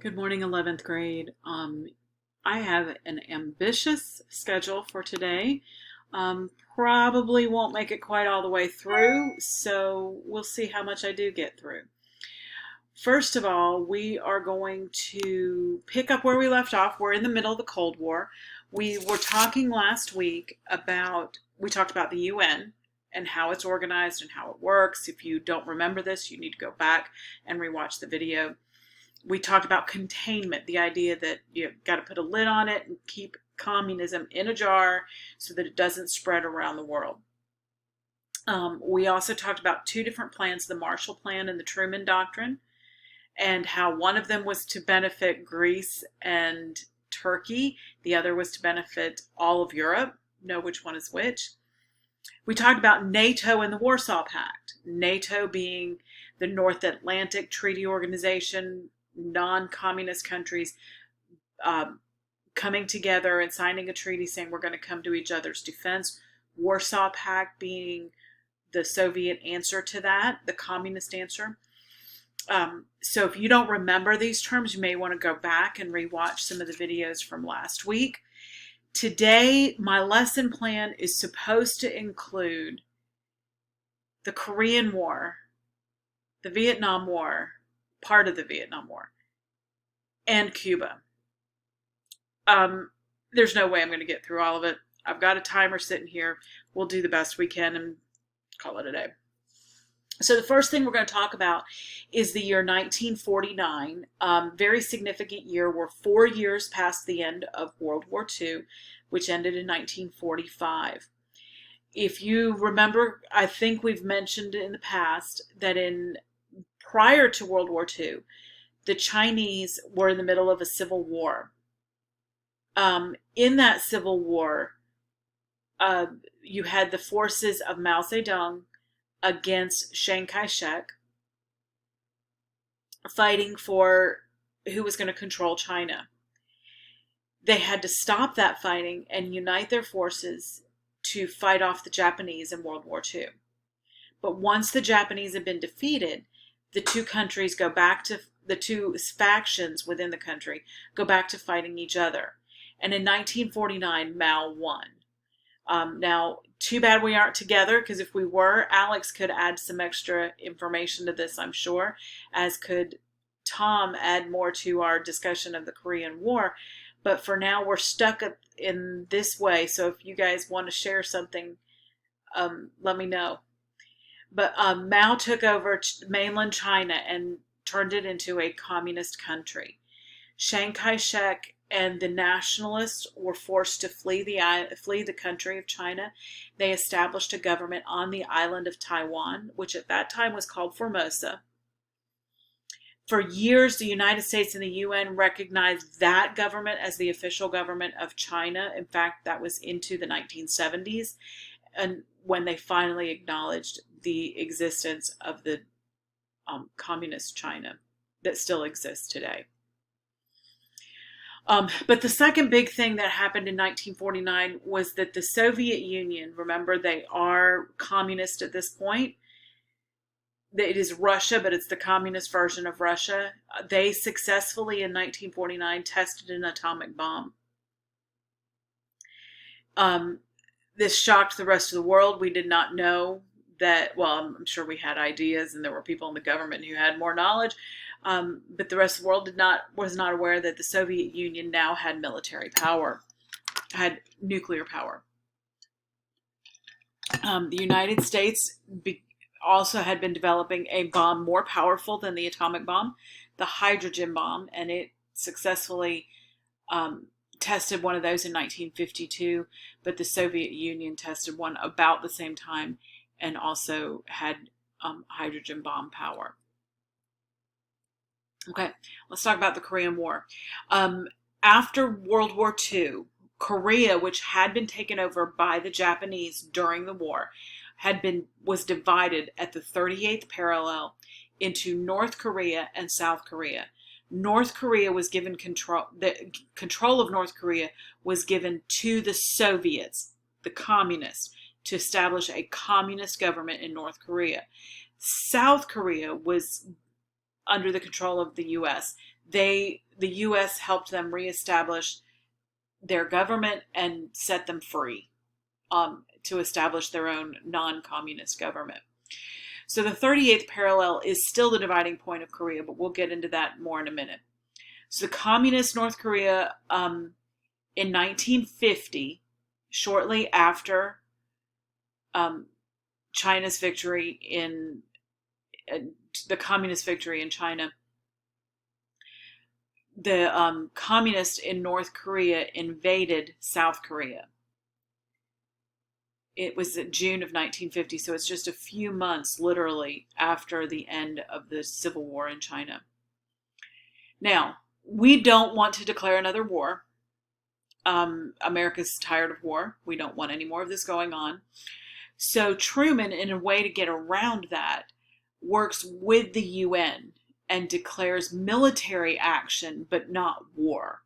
Good morning, 11th grade. I have an ambitious schedule for today. Probably won't make it quite all the way through, so we'll see how much I do get through. First of all, we are going to pick up where we left off. We're in the middle of the Cold War. We were talking last week we talked about the UN and how it's organized and how it works. If you don't remember this, you need to go back and rewatch the video. We talked about containment, the idea that you've got to put a lid on it and keep communism in a jar so that it doesn't spread around the world. We also talked about two different plans, the Marshall Plan and the Truman Doctrine, and how one of them was to benefit Greece and Turkey. The other was to benefit all of Europe. Know which one is which. We talked about NATO and the Warsaw Pact. NATO being the North Atlantic Treaty Organization, non-communist countries coming together and signing a treaty saying we're going to come to each other's defense. Warsaw Pact being the Soviet answer to that, the communist answer. So if you don't remember these terms, you may want to go back and rewatch some of the videos from last week. Today, my lesson plan is supposed to include the Korean War, the Vietnam War, part of the Vietnam War, and Cuba. There's no way I'm going to get through all of it. I've got a timer sitting here. We'll do the best we can and call it a day. So the first thing we're going to talk about is the year 1949. Very significant year. We're 4 years past the end of World War II, which ended in 1945. If you remember, I think we've mentioned in the past that prior to World War II, the Chinese were in the middle of a civil war. In that civil war, you had the forces of Mao Zedong against Chiang Kai-shek fighting for who was going to control China. They had to stop that fighting and unite their forces to fight off the Japanese in World War II. But once the Japanese had been defeated, the two factions within the country go back to fighting each other. And in 1949, Mao won. Now, too bad we aren't together, because if we were, Alex could add some extra information to this, I'm sure, as could Tom add more to our discussion of the Korean War. But for now, we're stuck in this way. So if you guys want to share something, let me know. But Mao took over mainland China and turned it into a communist country. Chiang Kai-shek and the nationalists were forced to flee the country of China. They established a government on the island of Taiwan, which at that time was called Formosa. For years, the United States and the UN recognized that government as the official government of China. In fact, that was into the 1970s, and when they finally acknowledged the existence of the communist China that still exists today. But the second big thing that happened in 1949 was that the Soviet Union, remember they are communist at this point, it is Russia, but it's the communist version of Russia. They successfully in 1949 tested an atomic bomb. This shocked the rest of the world. We did not know that, well, I'm sure we had ideas and there were people in the government who had more knowledge, but the rest of the world was not aware that the Soviet Union now had military power, had nuclear power. The United States also had been developing a bomb more powerful than the atomic bomb, the hydrogen bomb, and it successfully tested one of those in 1952, but the Soviet Union tested one about the same time and also had hydrogen bomb power. Okay, let's talk about the Korean War. After World War II, Korea, which had been taken over by the Japanese during the war, was divided at the 38th parallel into North Korea and South Korea. North Korea was given control. The control of North Korea was given to the Soviets, the communists, to establish a communist government in North Korea. South Korea was under the control of the U.S. The U.S. helped them reestablish their government and set them free to establish their own non-communist government. So the 38th parallel is still the dividing point of Korea, but we'll get into that more in a minute. So the communist North Korea in 1950, shortly after China's victory in the communist victory in China, the communists in North Korea invaded South Korea. It was in June of 1950, so it's just a few months, literally, after the end of the Civil War in China. Now, we don't want to declare another war. America's tired of war. We don't want any more of this going on. So Truman, in a way to get around that, works with the UN and declares military action, but not war.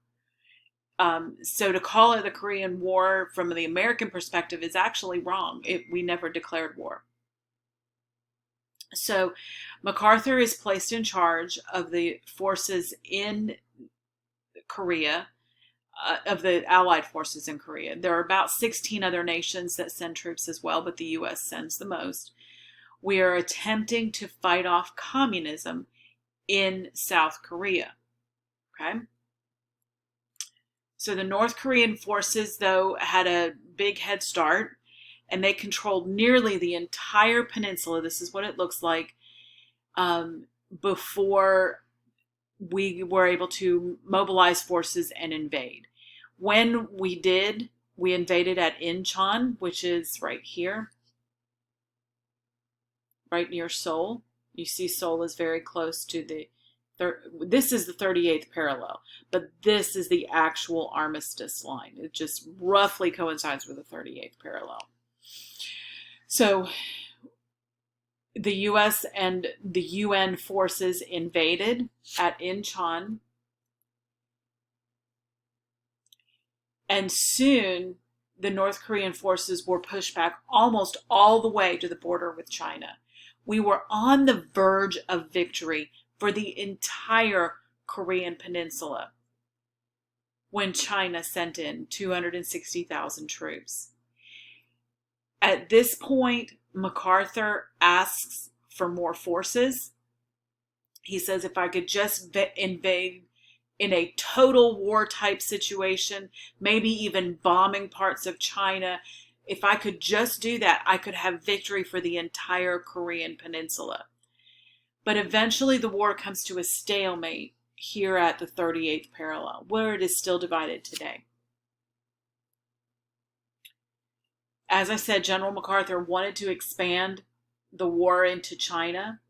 So to call it the Korean War from the American perspective is actually wrong. We never declared war. So MacArthur is placed in charge of the forces in Korea, of the Allied forces in Korea. There are about 16 other nations that send troops as well, but the U.S. sends the most. We are attempting to fight off communism in South Korea. Okay? So the North Korean forces, though, had a big head start, and they controlled nearly the entire peninsula. This is what it looks like before we were able to mobilize forces and invade. When we did, we invaded at Incheon, which is right here, right near Seoul. You see Seoul is very close to this is the 38th parallel, but this is the actual armistice line. It just roughly coincides with the 38th parallel. So the U.S. and the UN forces invaded at Incheon, and soon the North Korean forces were pushed back almost all the way to the border with China. We were on the verge of victory for the entire Korean peninsula when China sent in 260,000 troops. At this point, MacArthur asks for more forces. He says, if I could just invade in a total war type situation, maybe even bombing parts of China, if I could just do that, I could have victory for the entire Korean peninsula. But eventually the war comes to a stalemate here at the 38th parallel, where it is still divided today. As I said, General MacArthur wanted to expand the war into China,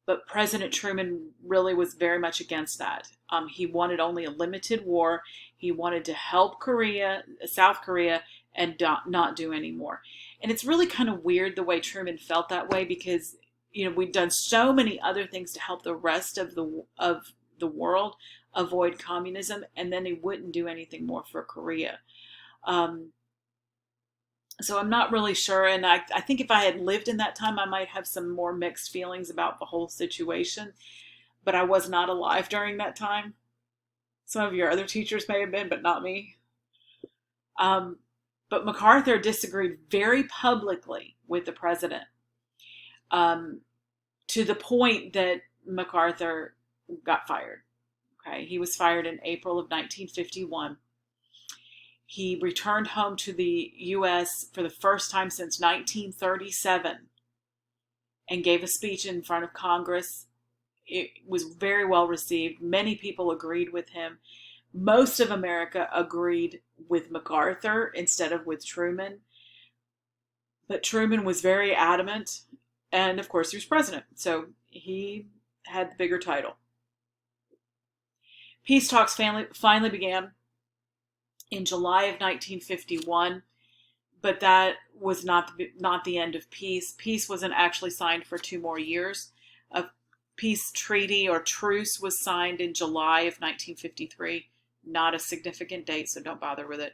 but President Truman really was very much against that. He wanted only a limited war. He wanted to help South Korea, and not do any more. And it's really kind of weird the way Truman felt that way, because we'd done so many other things to help the rest of the world avoid communism, and then he wouldn't do anything more for Korea. So I'm not really sure, and I think if I had lived in that time, I might have some more mixed feelings about the whole situation, but I was not alive during that time. Some of your other teachers may have been, but not me. But MacArthur disagreed very publicly with the president, to the point that MacArthur got fired. Okay, he was fired in April of 1951. He returned home to the U.S. for the first time since 1937 and gave a speech in front of Congress. It was very well received. Many people agreed with him. Most of America agreed with MacArthur instead of with Truman. But Truman was very adamant, and of course he was president, so he had the bigger title. Peace talks finally began in July of 1951, but that was not the end of peace. Peace wasn't actually signed for 2 more years. A peace treaty or truce was signed in July of 1953. Not a significant date, so don't bother with it.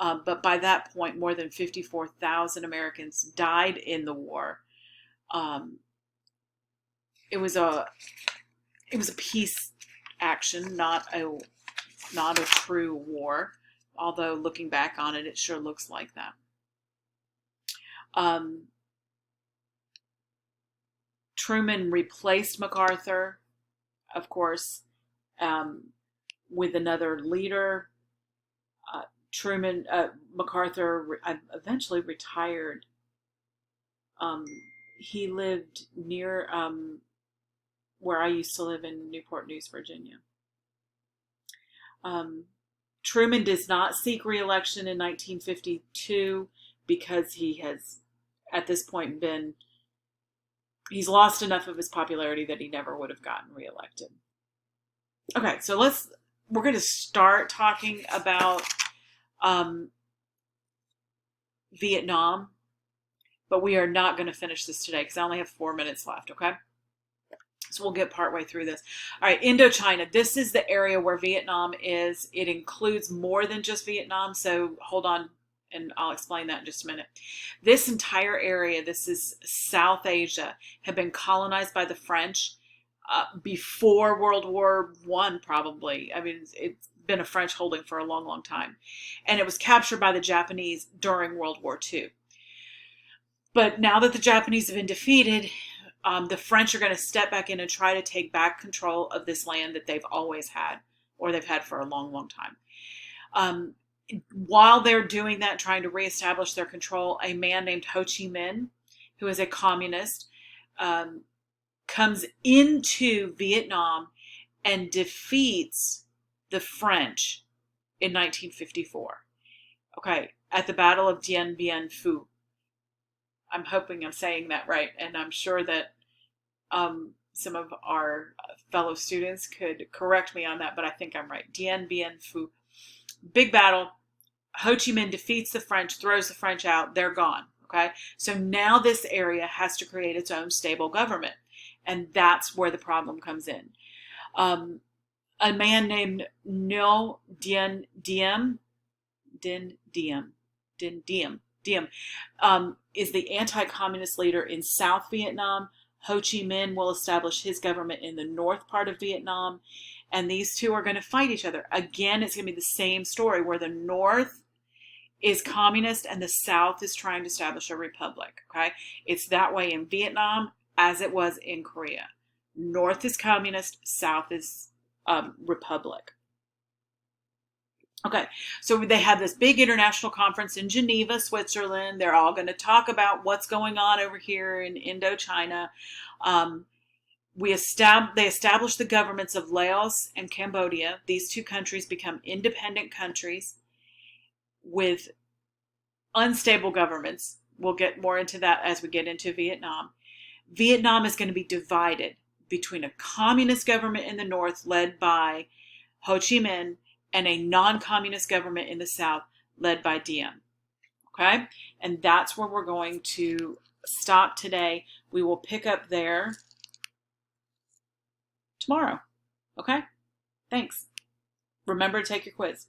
But by that point, more than 54,000 Americans died in the war. It was a peace action, not a true war. Although looking back on it, it sure looks like that. Truman replaced MacArthur, of course, with another leader. MacArthur eventually retired. He lived near where I used to live in Newport News, Virginia. Truman does not seek re-election in 1952 because he has, at this point, he's lost enough of his popularity that he never would have gotten re-elected. Okay, so we're going to start talking about Vietnam, but we are not going to finish this today because I only have 4 minutes left, okay? So we'll get partway through this. All right, Indochina. This is the area where Vietnam is. It includes more than just Vietnam, so hold on, and I'll explain that in just a minute. This entire area, this is South Asia, had been colonized by the French before World War I, probably. I mean, it's been a French holding for a long, long time. And it was captured by the Japanese during World War II. But now that the Japanese have been defeated, the French are going to step back in and try to take back control of this land that they've always had, or they've had for a long, long time. While they're doing that, trying to reestablish their control, a man named Ho Chi Minh, who is a communist, comes into Vietnam and defeats the French in 1954. Okay, at the Battle of Dien Bien Phu. I'm hoping I'm saying that right, and I'm sure that some of our fellow students could correct me on that, but I think I'm right. Dien Bien Phu. Big battle. Ho Chi Minh defeats the French, throws the French out. They're gone. Okay, so now this area has to create its own stable government, and that's where the problem comes in. A man named Ngo Dinh Diem is the anti-communist leader in South Vietnam. Ho Chi Minh will establish his government in the north part of Vietnam, and these two are going to fight each other. Again, it's going to be the same story where the north is communist and the south is trying to establish a republic. Okay, it's that way in Vietnam as it was in Korea. North is communist, south is republic. Okay, so they have this big international conference in Geneva, Switzerland. They're all going to talk about what's going on over here in Indochina. They establish the governments of Laos and Cambodia. These two countries become independent countries with unstable governments. We'll get more into that as we get into Vietnam. Vietnam is going to be divided between a communist government in the north led by Ho Chi Minh and a non-communist government in the south led by Diem. Okay? And that's where we're going to stop today. We will pick up there tomorrow. Okay? Thanks. Remember to take your quiz.